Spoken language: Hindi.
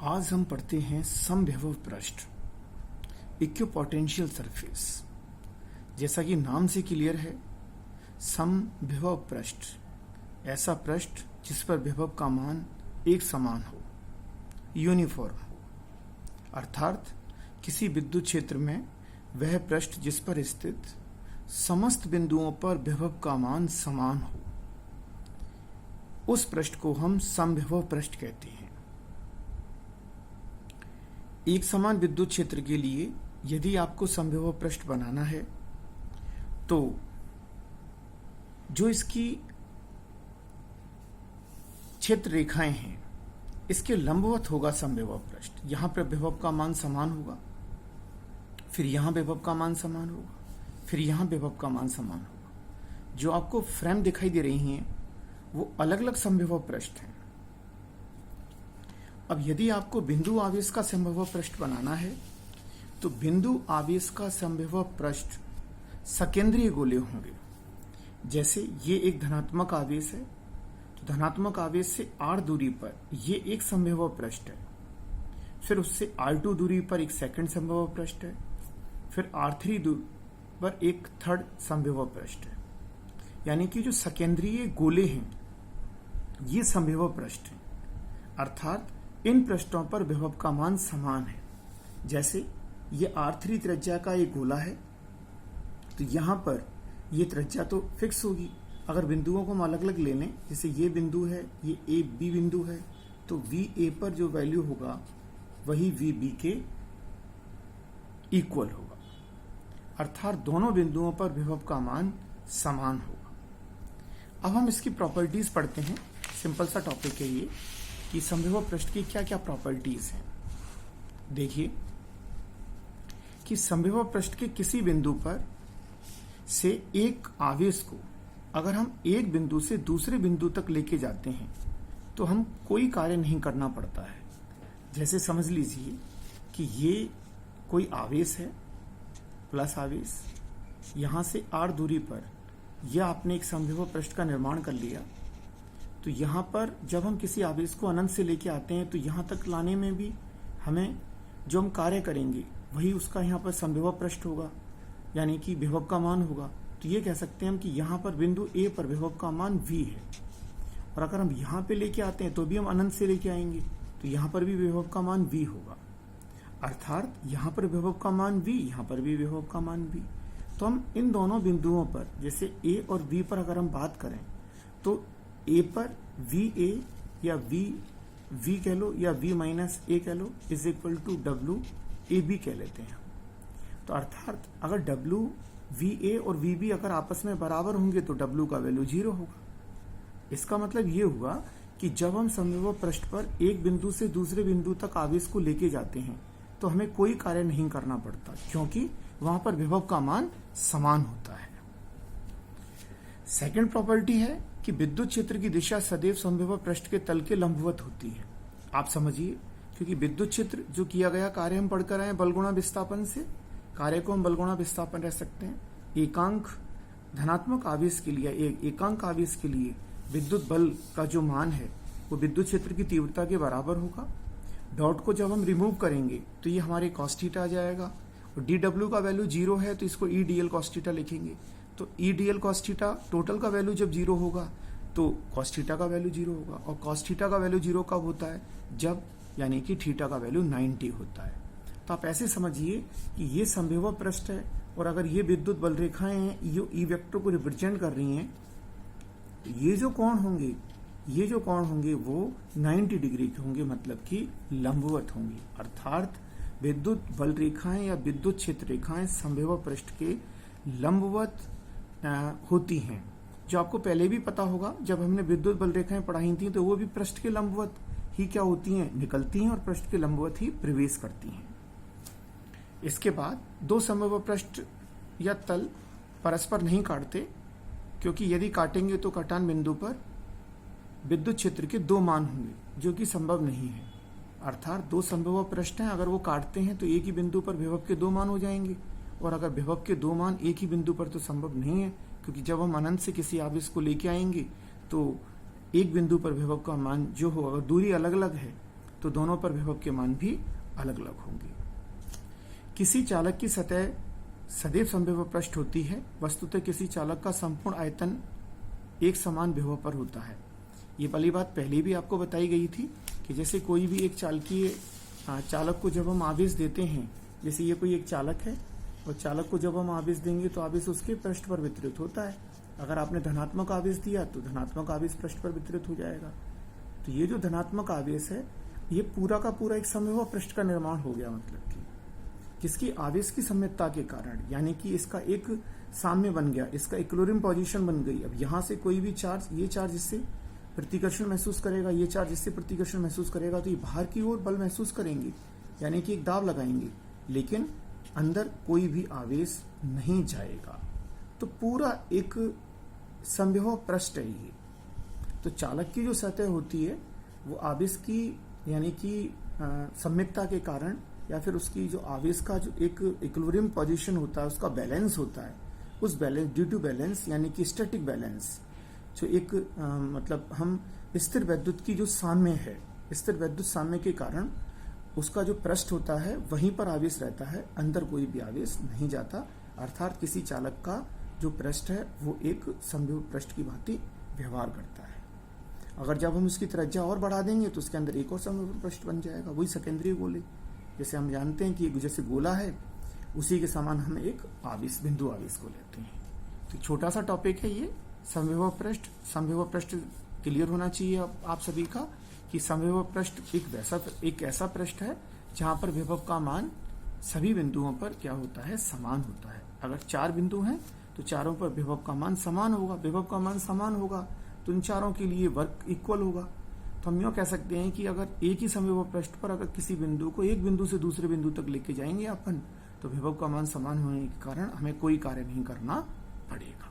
आज हम पढ़ते हैं समविभव पृष्ठ, इक्विपोटेंशियल सरफेस। जैसा कि नाम से क्लियर है, समविभव पृष्ठ ऐसा पृष्ठ जिस पर विभव का मान एक समान हो, यूनिफॉर्म हो। अर्थात किसी विद्युत क्षेत्र में वह पृष्ठ जिस पर स्थित समस्त बिंदुओं पर विभव का मान समान हो, उस पृष्ठ को हम समविभव पृष्ठ कहते हैं। एक समान विद्युत क्षेत्र के लिए यदि आपको समविभव पृष्ठ बनाना है तो जो इसकी क्षेत्र रेखाएं हैं इसके लंबवत होगा समविभव पृष्ठ। यहां पर विभव का मान समान होगा, फिर यहां विभव का मान समान होगा, फिर यहां विभव का मान समान होगा। जो आपको फ्रेम दिखाई दे रही हैं वो अलग अलग समविभव पृष्ठ हैं। अब यदि आपको बिंदु आवेश का समविभव पृष्ठ बनाना है तो बिंदु आवेश का समविभव पृष्ठ सकेंद्रीय गोले होंगे। जैसे ये एक धनात्मक आवेश है तो धनात्मक आवेश से r दूरी पर ये एक समविभव पृष्ठ है, फिर उससे r2 दूरी पर एक सेकंड समविभव पृष्ठ है, फिर r3 दूरी पर एक थर्ड समविभव पृष्ठ है। यानी कि जो सकेंद्रीय गोले हैं ये समविभव पृष्ठ हैं। अर्थात इन पृष्ठों पर विभव का मान समान है। जैसे ये r3 त्रिज्या का एक गोला है तो यहां पर ये त्रिज्या तो फिक्स होगी। अगर बिंदुओं को हम अलग अलग ले लें, जैसे ये बिंदु है, ये ए बी बिंदु है, तो वी ए पर जो वैल्यू होगा वही वी बी के इक्वल होगा। अर्थात दोनों बिंदुओं पर विभव का मान समान होगा। अब हम इसकी प्रॉपर्टीज पढ़ते हैं। सिंपल सा टॉपिक है ये कि समविभव पृष्ठ की क्या क्या प्रॉपर्टीज हैं। देखिए कि समविभव पृष्ठ के किसी बिंदु पर से एक आवेश को अगर हम एक बिंदु से दूसरे बिंदु तक लेके जाते हैं तो हम कोई कार्य नहीं करना पड़ता है। जैसे समझ लीजिए कि ये कोई आवेश है, प्लस आवेश, यहां से r दूरी पर यह आपने एक समविभव पृष्ठ का निर्माण कर लिया। तो यहां पर जब हम किसी आवेश को अनंत से लेके आते हैं तो यहां तक लाने में भी हमें जो हम कार्य करेंगे वही उसका यहां पर समविभव पृष्ठ होगा, यानी कि विभव का मान होगा। तो ये कह सकते हैं हम कि यहां पर बिंदु ए पर विभव का मान v है, और अगर हम यहां पे लेके आते हैं तो भी हम अनंत से लेके आएंगे तो यहां पर भी विभव का मान v होगा। अर्थात यहां पर विभव का मान v, यहां पर भी विभव का मान v। तो हम इन दोनों बिंदुओं पर, जैसे a और v पर अगर हम बात करें तो a पर v a या v कह लो या v माइनस a कह लो is equal to w a b कह लेते हैं। तो अर्थात अगर w v a और v b अगर आपस में बराबर होंगे तो w का वैल्यू 0 होगा। इसका मतलब ये हुआ कि जब हम समविभव पृष्ठ पर एक बिंदु से दूसरे बिंदु तक आवेश को लेके जाते हैं तो हमें कोई कार्य नहीं करना पड़ता, क्योंकि वहां पर विभव का मान समान होता है। सेकंड प्रॉपर्टी है कि विद्युत क्षेत्र की दिशा सदैव समविभव पृष्ठ के तल के लंबवत होती है। आप समझिए, क्योंकि विद्युत क्षेत्र जो किया गया कार्य हम पढ़कर आए बल गुणा विस्थापन से, कार्य को हम बल गुणा विस्थापन रह सकते हैं। एकांक धनात्मक आवेश के लिए, एकांक आवेश के लिए विद्युत बल का जो मान है वो विद्युत क्षेत्र की तीव्रता के बराबर होगा। डॉट को जब हम रिमूव करेंगे तो ये हमारे कॉस थीटा आ जाएगा, और डी डब्ल्यू का वैल्यू 0 है तो इसको E D L cos theta लिखेंगे। तो E D L cos theta total का वैल्यू जब 0 होगा तो कॉस थीटा का वैल्यू 0 होगा, और कॉस थीटा का वैल्यू 0 कब होता है? जब यानी कि थीटा का वैल्यू 90 होता है। तो आप ऐसे समझिए कि ये समविभव पृष्ठ है, और अगर ये विद्युत बल रेखाएं हैं ये ई वेक्टर को रिप्रेजेंट कर रही हैं, तो ये जो कोण होंगे वो 90 डिग्री के होंगे, मतलब कि लंबवत होंगी। अर्थात विद्युत बल रेखाएं या विद्युत क्षेत्र रेखाएं समविभव पृष्ठ के लंबवत होती हैं। जो आपको पहले भी पता होगा, जब हमने विद्युत बल रेखाएं पढ़ाई थी तो वो भी पृष्ठ के लंबवत ही क्या होती हैं, निकलती हैं, और पृष्ठ के लंबवत ही प्रवेश करती हैं। इसके बाद दो समविभव पृष्ठ या तल परस्पर नहीं काटते, क्योंकि यदि काटेंगे तो कटान बिंदु पर विद्युत क्षेत्र के 2 मान होंगे, जो कि संभव नहीं है। अर्थात दो समविभव पृष्ठ हैं, अगर वो काटते हैं तो एक ही बिंदु पर विभव के 2 मान हो जाएंगे, और अगर विभव के 2 मान एक ही बिंदु पर तो संभव नहीं है, क्योंकि जब हम अनंत से किसी आवेश को लेके आएंगे तो एक बिंदु पर विभव का मान जो हो, अगर दूरी अलग अलग है तो दोनों पर विभव के मान भी अलग अलग होंगे। किसी चालक की सतह सदैव समविभव पृष्ठ होती है। वस्तुतः किसी चालक का संपूर्ण आयतन एक समान विभव पर होता है। ये वाली बात पहले भी आपको बताई गई थी कि जैसे कोई भी एक चालक को जब हम आवेश देते हैं, जैसे ये कोई एक चालक है और चालक को जब हम आवेश देंगे तो आवेश उसके पृष्ठ पर वितरित होता है। अगर आपने धनात्मक आवेश दिया तो धनात्मक आवेश पृष्ठ पर वितरित हो जाएगा। तो ये जो धनात्मक आवेश है ये पूरा का पूरा एक समविभव पृष्ठ का निर्माण हो गया, मतलब कि किसकी आवेश की सममितता के कारण, यानी कि इसका एक साम्य बन गया, इसका इक्विलिब्रियम पोजीशन बन गई। अब यहां से कोई भी चार्ज, ये चार्ज इससे प्रतिकर्षण महसूस करेगा, ये चार्ज इससे प्रतिकर्षण महसूस करेगा, तो ये बाहर की ओर बल महसूस करेंगे, यानी कि एक दाब लगाएंगे, लेकिन अंदर कोई भी आवेश नहीं जाएगा। तो पूरा एक समविभव पृष्ठ है ये। तो चालक की जो सतह होती है वो आवेश की, यानी कि सममितता के कारण, या फिर उसकी जो आवेश का जो एक इक्विलिब्रियम पोजीशन होता है, उसका बैलेंस होता है, उस बैलेंस, ड्यू टू बैलेंस यानी कि स्टैटिक बैलेंस, जो एक मतलब हम स्थिर वैद्युत की जो साम्य है, स्थिर वैद्युत साम्य के कारण उसका जो पृष्ठ होता है वहीं पर आवेश रहता है, अंदर कोई भी आवेश नहीं जाता। अर्थात किसी चालक का जो पृष्ठ है वो एक समविभव पृष्ठ की भांति व्यवहार करता है। अगर जब हम उसकी त्रिज्या और बढ़ा देंगे तो उसके अंदर एक और समविभव पृष्ठ बन जाएगा, वही सेकेंडरी गोले। जैसे हम जानते हैं कि जैसे गोला है उसी के समान हम एक आवेश, बिंदु आवेश को लेते हैं। तो छोटा सा टॉपिक है ये समविभव पृष्ठ। समविभव पृष्ठ क्लियर होना चाहिए आप सभी का कि समविभव पृष्ठ एक ऐसा पृष्ठ है जहां पर विभव का मान सभी बिंदुओं पर क्या होता है, समान होता है। अगर 4 बिंदु हैं तो चारों पर विभव का मान समान होगा। विभव का मान समान होगा तो इन चारों के लिए वर्क इक्वल होगा। तो हम यूँ कह सकते हैं कि अगर एक ही समविभव पृष्ठ पर अगर किसी बिंदु को एक बिंदु से दूसरे बिंदु तक लेके जाएंगे अपन, तो विभव का मान समान होने के कारण हमें कोई कार्य नहीं करना पड़ेगा।